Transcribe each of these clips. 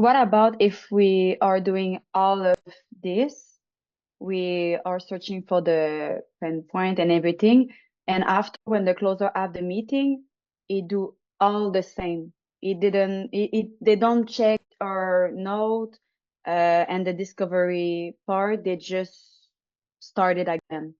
What about if we are doing all of this? We are searching for the pain point and everything. And after, when the closer have the meeting, it do all the same. It didn't, they don't check our note, and the discovery part. They just started again.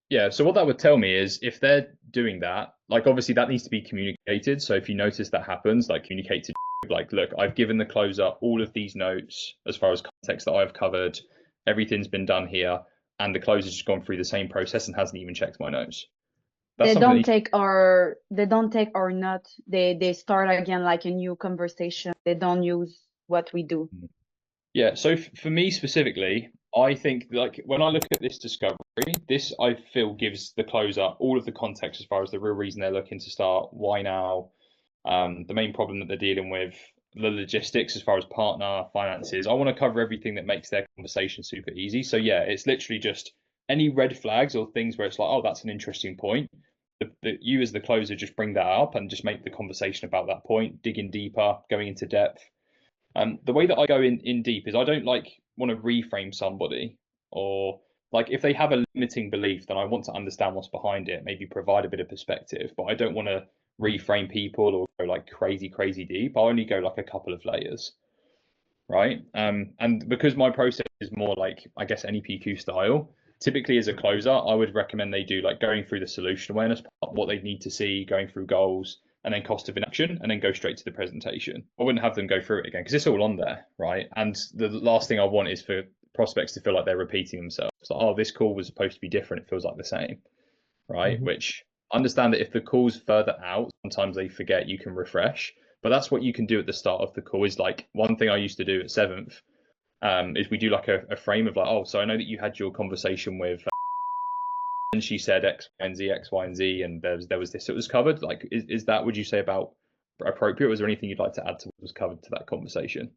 Yeah, so what that would tell me is if they're doing that, like obviously that needs to be communicated. So if you notice that happens, like communicate to like, look, I've given the closer all of these notes as far as context that I've covered. Everything's been done here, and the closer's just gone through the same process and hasn't even checked my notes. That's something that They don't take our note. They start again like a new conversation. They don't use what we do. Yeah, so for me specifically, I think like when I look at this discovery, this I feel gives the closer all of the context as far as the real reason they're looking to start, why now, the main problem that they're dealing with, the logistics as far as partner finances. I want to cover everything that makes their conversation super easy. So yeah, it's literally just any red flags or things where it's like, oh, that's an interesting point. You as the closer just bring that up and just make the conversation about that point, digging deeper, going into depth. The way that I go in deep is I don't like want to reframe somebody or like if they have a limiting belief, then I want to understand what's behind it, maybe provide a bit of perspective, but I don't want to reframe people or go like crazy deep. I only go like a couple of layers, right? And because my process is more like I guess NEPQ style, typically as a closer, I would recommend they do like going through the solution awareness part, what they need to see, going through goals, and then cost of inaction, and then go straight to the presentation. I wouldn't have them go through it again because it's all on there, right? And the last thing I want is for prospects to feel like they're repeating themselves. Like, oh, this call was supposed to be different. It feels like the same, right? Mhm. Which understand that if the call's further out, sometimes they forget you can refresh. But that's what you can do at the start of the call. Is like one thing I used to do at seventh, is we do like a frame of like, oh, so I know that you had your conversation with, and she said X, Y, and Z, X, Y, and Z, and there was this that was covered. Like, is that would you say about appropriate? Was there anything you'd like to add to what was covered to that conversation?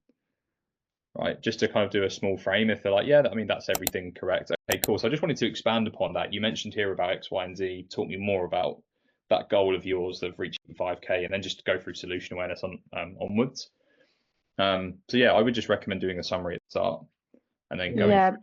Right, just to kind of do a small frame. If they're like, yeah, I mean that's everything correct. Okay, cool. So I just wanted to expand upon that. You mentioned here about X, Y, and Z. Talk me more about that goal of yours of reaching 5K, and then just go through solution awareness on onwards. So yeah, I would just recommend doing a summary at the start and then going Yeah, through